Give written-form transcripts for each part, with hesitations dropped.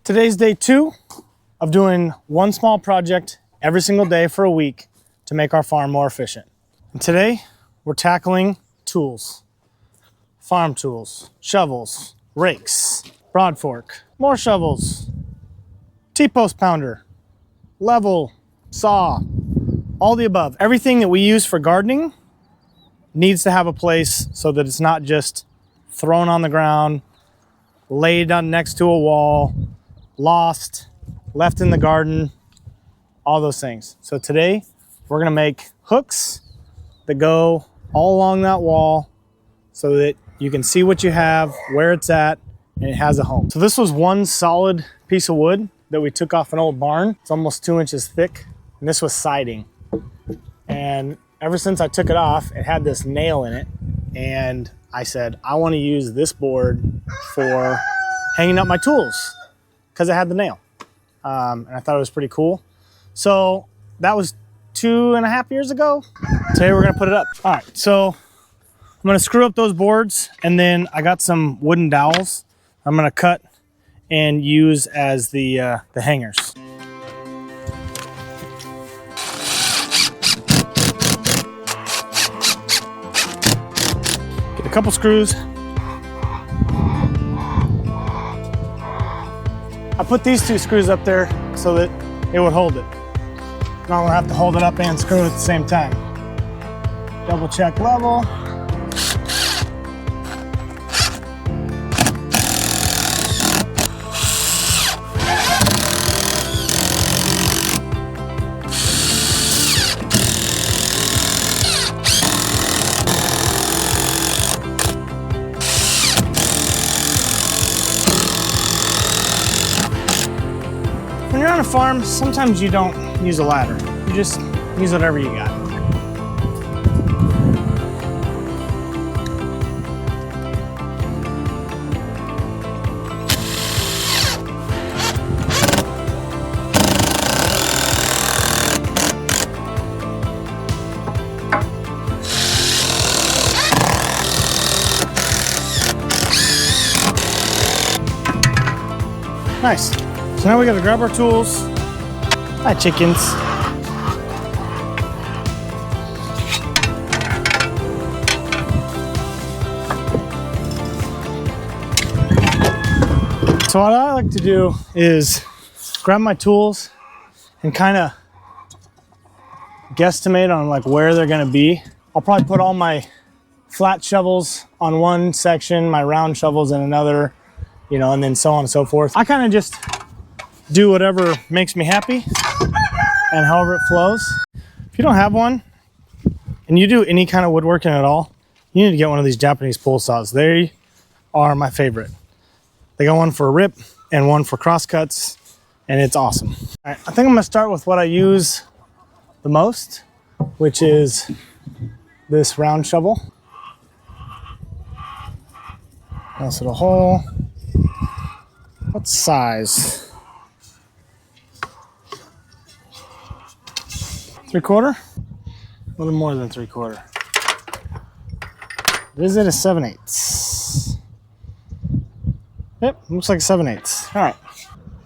Today's day 2 of doing one small project every single day for a week to make our farm more efficient. And today we're tackling tools, farm tools, shovels, rakes, broad fork, more shovels, T-post pounder, level, saw, all the above. Everything that we use for gardening needs to have a place so that it's not just thrown on the ground, laid on next to a wall, lost, left in the garden, all those things. So today we're gonna make hooks that go all along that wall so that you can see what you have, where it's at, and it has a home. So this was one solid piece of wood that we took off an old barn. It's almost 2 inches thick, and this was siding. And ever since I took it off, it had this nail in it, and I said, I want to use this board for hanging up my tools because it had the nail. And I thought it was pretty cool. So that was 2.5 years ago. Today we're gonna put it up. All right, so I'm gonna screw up those boards, and then I got some wooden dowels I'm gonna cut and use as the hangers. Get a couple screws. I put these 2 screws up there so that it would hold it. Now I'm gonna have to hold it up and screw it at the same time. Double check level. When you're on a farm, sometimes you don't use a ladder. You just use whatever you got. Nice. So now we gotta grab our tools. Hi, chickens. So what I like to do is grab my tools and kind of guesstimate on like where they're gonna be. I'll probably put all my flat shovels on one section, my round shovels in another, you know, and then so on and so forth. I kind of just do whatever makes me happy and however it flows. If you don't have one and you do any kind of woodworking at all, you need to get one of these Japanese pull saws. They are my favorite. They got one for a rip and one for cross cuts, and it's awesome. All right, I think I'm gonna start with what I use the most, which is this round shovel. Nice little hole. What size? 3/4? A little more than 3/4. Is it a 7/8? Yep, looks like 7/8. All right,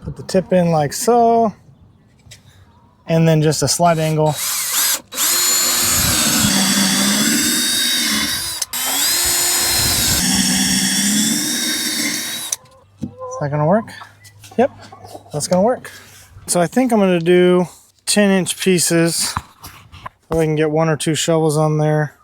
put the tip in like so, and then just a slight angle. Is that gonna work? Yep, that's gonna work. So I think I'm gonna do 10-inch pieces so I can get 1 or 2 shovels on there.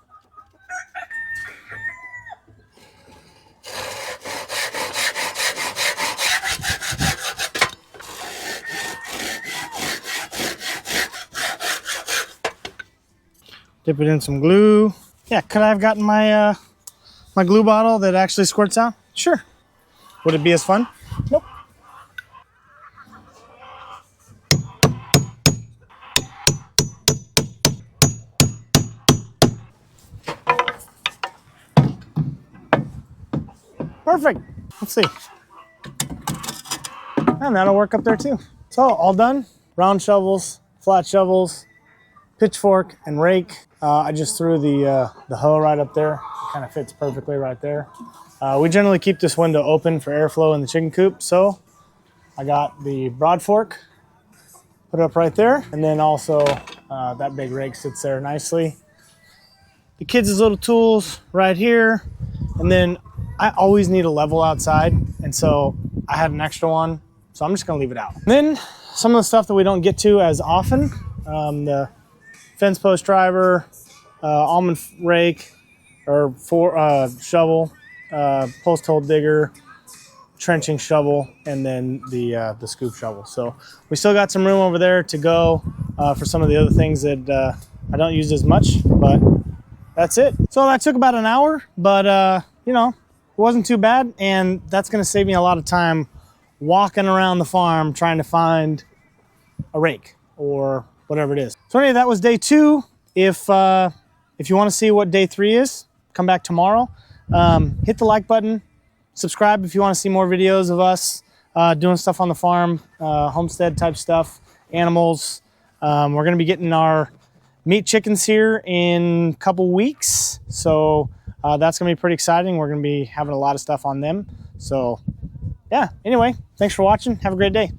Dip it in some glue. Yeah, could I have gotten my my glue bottle that actually squirts out? Sure. Would it be as fun? Nope. Perfect. Let's see. And that'll work up there too. So all done. Round shovels, flat shovels, pitchfork, and rake. I just threw the hoe right up there. It kind of fits perfectly right there. We generally keep this window open for airflow in the chicken coop, so I got the broad fork, put it up right there, and then also that big rake sits there nicely. The kids' little tools right here, and then I always need a level outside, and so I had an extra one, so I'm just gonna leave it out. And then some of the stuff that we don't get to as often, the fence post driver, almond rake, or shovel, post hole digger, trenching shovel, and then the scoop shovel. So we still got some room over there to go for some of the other things that I don't use as much, but that's it. So that took about an hour, but you know, it wasn't too bad, and that's gonna save me a lot of time walking around the farm trying to find a rake or whatever it is. So anyway, that was day 2. If you want to see what day 3 is, come back tomorrow. Hit the like button, subscribe if you want to see more videos of us doing stuff on the farm, homestead type stuff, animals. We're gonna be getting our meat chickens here in a couple weeks, so that's gonna be pretty exciting. We're gonna be having a lot of stuff on them. So yeah, anyway, thanks for watching. Have a great day.